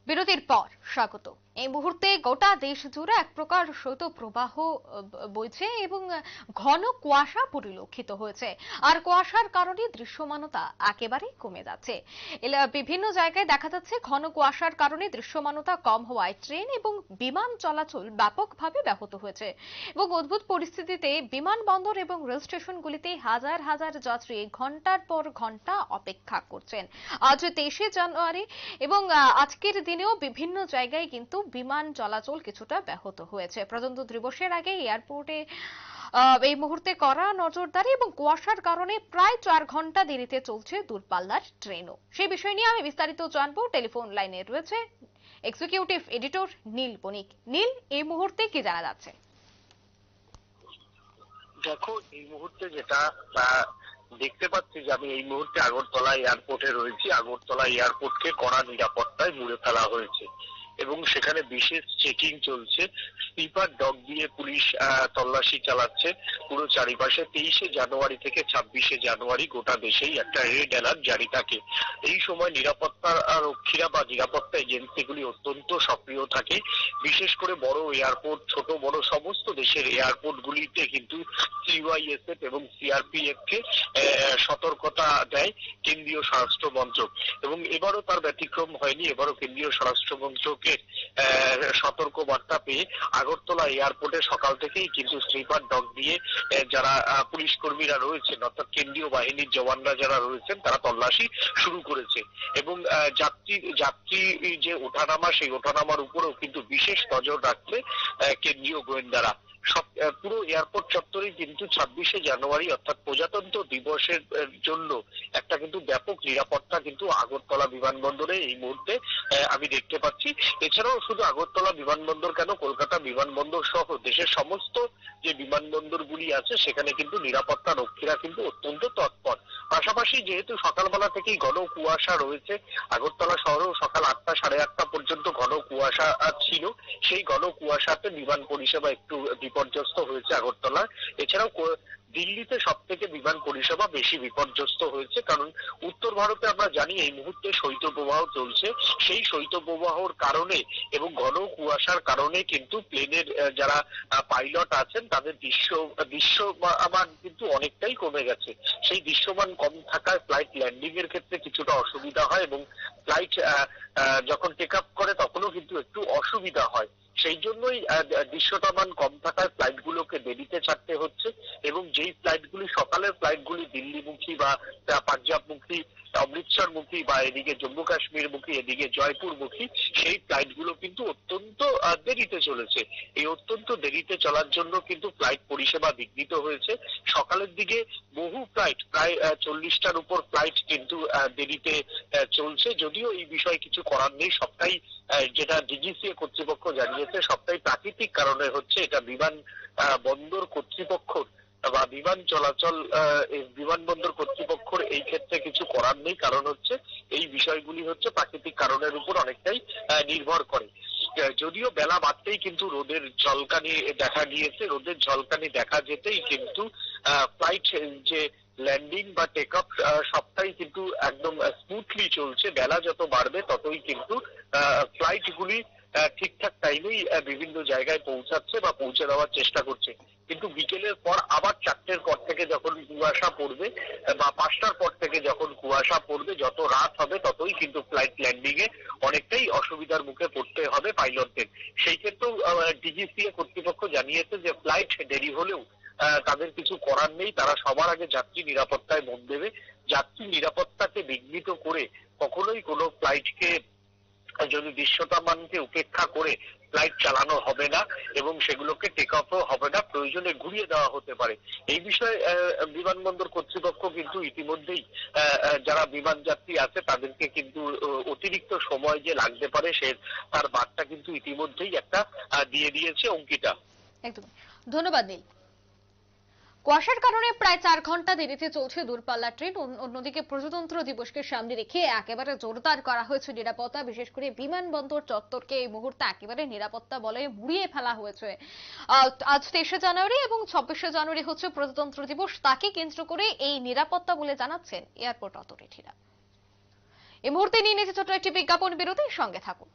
বিরতির পর স্বাগত। এই মুহূর্তে গোটা দেশ জুড়ে এক প্রকার শৈত্যপ্রবাহ বইছে এবং ঘন কুয়াশা পরিলক্ষিত হয়েছে। আর কুয়াশার কারণে দৃশ্যমানতা একেবারেই কমে যাচ্ছে। বিভিন্ন জায়গায় দেখা যাচ্ছে ঘন কুয়াশার কারণে দৃশ্যমানতা কম হওয়ায় ট্রেন এবং বিমান চলাচল ব্যাপকভাবে ব্যাহত হয়েছে এবং অদ্ভুত পরিস্থিতিতে বিমানবন্দর এবং রেল স্টেশনগুলিতে হাজার হাজার যাত্রী ঘন্টার পর ঘন্টা অপেক্ষা করছেন। আজ 23শে জানুয়ারি এবং আজকের দিনেও বিভিন্ন জায়গায় কিন্তু বিমান চলাচল কিছুটা ব্যাহত হয়েছে। প্রজাতন্ত্র দিবসের আগে এয়ারপোর্টে এই মুহূর্তে কড়া নজরদারি এবং কুয়াশার কারণে প্রায় 4 ঘন্টা দেরিতে চলছে দূরপাল্লার ট্রেনও। সেই বিষয় নিয়ে আমি বিস্তারিত জানবো। টেলিফোন লাইনে রয়েছে এক্সিকিউটিভ এডিটর নীল বণিক। নীল, এই মুহূর্তে কি জানা যাচ্ছে? দেখো, এই মুহূর্তে যেটা দেখতে পাচ্ছি যে আমি এই মুহূর্তে আগরতলা এয়ারপোর্টে রয়েছি। আগরতলা এয়ারপোর্টকে কড়া নিরাপত্তায় মুড়ে ফেলা হয়েছে এবং সেখানে বিশেষ চেকিং চলছে। স্নিপার ডগ দিয়ে পুলিশ তল্লাশি চালাচ্ছে পুরো চারিপাশে। 23শে জানুয়ারি থেকে 26শে জানুয়ারি গোটা দেশেই একটা রেড অ্যালার্ট জারি থাকে। এই সময় নিরাপত্তা রক্ষীরা বা নিরাপত্তা এজেন্সিগুলি অত্যন্ত সক্রিয় থাকে। বিশেষ করে বড় এয়ারপোর্ট, ছোট বড় সমস্ত দেশের এয়ারপোর্ট গুলিতে কিন্তু সিওআইএসএফ এবং সিআরপিএফ কে সতর্কতা দেয় কেন্দ্রীয় স্বরাষ্ট্র মন্ত্রক, এবং এবারও তার ব্যতিক্রম হয়নি। এবারও কেন্দ্রীয় স্বরাষ্ট্র মন্ত্রকের সতর্ক বার্তা পেয়ে আগরতলা এয়ারপোর্টে সকাল থেকেই কিন্তু স্লিপার ডগ দিয়ে যারা পুলিশ কর্মীরা রয়েছেন, অর্থাৎ কেন্দ্রীয় বাহিনীর জওয়ানরা যারা রয়েছেন, তারা তল্লাশি শুরু করেছে এবং যাত্রী যে ওঠানামা, সেই ওঠানামার উপরেও কিন্তু বিশেষ নজর রাখছে কেন্দ্রীয় গোয়েন্দারা। পুরো এয়ারপোর্ট চত্বরে কিন্তু 26শে জানুয়ারি অর্থাৎ প্রজাতন্ত্র দিবসের জন্য একটা কিন্তু ব্যাপক নিরাপত্তা কিন্তু আগরতলা বিমানবন্দরে এই মুহূর্তে আমি দেখতে পাচ্ছি। এছাড়াও শুধু আগরতলা বিমানবন্দর কেন, কলকাতা বিমানবন্দর সহ দেশের সমস্ত যে বিমানবন্দরগুলি আছে সেখানে কিন্তু নিরাপত্তা রক্ষীরা কিন্তু অত্যন্ত তৎপর। পাশাপাশি যেহেতু সকালবেলা থেকেই ঘন কুয়াশা রয়েছে, আগরতলা শহরেও সকাল 8টা 8:30 পর্যন্ত ঘন কুয়াশা ছিল। সেই ঘন কুয়াশাতে বিমান পরিষেবা একটু বিপর্যস্ত হয়েছে আগরতলায়। এছাড়াও দিল্লিতে সব থেকে বিমান পরিষেবা বেশি বিপর্যস্ত হয়েছে, কারণ উত্তর ভারতে আমরা জানি এই মুহূর্তে শৈত্যপ্রবাহ চলছে। সেই শৈত্যপ্রবাহর কারণে এবং ঘন কুয়াশার কারণে কিন্তু প্লেনের যারা পাইলট আছেন তাদের দৃশ্যমান কিন্তু অনেকটাই কমে গেছে। সেই দৃশ্যমান কম থাকায় ফ্লাইট ল্যান্ডিং এর ক্ষেত্রে কিছুটা অসুবিধা হয় এবং ফ্লাইট যখন টেক আপ করে তখনও কিন্তু একটু অসুবিধা হয়। সেই জন্যই দৃশ্যমান কম থাকায় ফ্লাইট গুলোকে দেরিতে ছাড়তে হচ্ছে এবং যেই ফ্লাইট গুলি সকালের ফ্লাইট গুলি দিল্লিমুখী বা পাঞ্জাবমুখী, অমৃতসরমুখী বা এদিকে জম্মু কাশ্মীর মুখী, এদিকে জয়পুর মুখী, সেই ফ্লাইট গুলো কিন্তু অত্যন্ত দেরিতে চলেছে। এই অত্যন্ত দেরিতে চলার জন্য কিন্তু ফ্লাইট পরিষেবা বিঘ্নিত হয়েছে। সকালের দিকে বহু ফ্লাইট, প্রায় 40টার উপর ফ্লাইট কিন্তু দেরিতে চলছে। যদিও এই বিষয়ে কিছু করার নেই, সবটাই যেটা ডিজিসিএ কর্তৃপক্ষ জানিয়েছে সবটাই প্রাকৃতিক কারণে হচ্ছে। এটা বিমান বন্দর কর্তৃপক্ষ বা বিমান চলাচল বিমানবন্দর কর্তৃপক্ষের এই ক্ষেত্রে কিছু করার নেই, কারণ হচ্ছে এই বিষয়গুলি হচ্ছে প্রাকৃতিক কারণের উপর অনেকটাই নির্ভর করে। যদিও বেলা বাড়তেই কিন্তু রোদের ঝলকানি দেখা গিয়েছে। রোদের ঝলকানি দেখা যেতেই কিন্তু ফ্লাইট যে ল্যান্ডিং বা টেক আপ সবটাই কিন্তু একদম স্মুথলি চলছে। বেলা যত বাড়বে ততই কিন্তু ফ্লাইট গুলি ঠিকঠাক টাইমেই বিভিন্ন জায়গায় পৌঁছাচ্ছে বা পৌঁছে দেওয়ার চেষ্টা করছে। কিন্তু বিকেলের পর আবার 4টের পর থেকে যখন কুয়াশা পড়বে বা 5টার পর থেকে যখন কুয়াশা পড়বে, যত রাত হবে ততই কিন্তু ফ্লাইট ল্যান্ডিং এ অনেকটাই অসুবিধার মুখে পড়তে হবে পাইলটদের। সেই ক্ষেত্রেও ডিজিসিএ কর্তৃপক্ষ জানিয়েছে যে ফ্লাইট দেরি হলেও তাদের কিছু করার নেই। তারা সবার আগে যাত্রী নিরাপত্তায় মন দেবে। যাত্রী নিরাপত্তাকে বিঘ্নিত করে কখনোই কোনো ফ্লাইটকে, যদি দৃশ্যমানকে উপেক্ষা করে ফ্লাইট চালানো হবে না এবং সেগুলোকে টেক অফও হবে না, প্রয়োজনে ঘুরিয়ে দেওয়া হতে পারে। এই বিষয়ে বিমানবন্দর কর্তৃপক্ষ কিন্তু ইতিমধ্যেই যারা বিমান যাত্রী আছে তাদেরকে কিন্তু অতিরিক্ত সময় যে লাগতে পারে তার বার্তা কিন্তু ইতিমধ্যেই একটা দিয়ে দিয়েছে অঙ্কিতা। একদম ধন্যবাদ নীল। কুয়াশার কারণে প্রায় 4 ঘন্টা দেরিতে চলছে দূরপাল্লা ট্রেন। অন্যদিকে প্রজাতন্ত্র দিবসকে সামনে রেখে একেবারে জোরদার করা হয়েছে নিরাপত্তা। বিশেষ করে বিমানবন্দর চত্বরকে এই মুহূর্তে একেবারে নিরাপত্তা বলে মুড়িয়ে ফেলা হয়েছে। আজ 23শে জানুয়ারি এবং 26শে জানুয়ারি হচ্ছে প্রজাতন্ত্র দিবস। তাকে কেন্দ্র করে এই নিরাপত্তা বলে জানাচ্ছেন এয়ারপোর্ট অথরিটিরা। এই মুহূর্তে নিয়ে নিয়েছে ছোট্ট একটি বিজ্ঞাপন বিরতি, সঙ্গে থাকুন।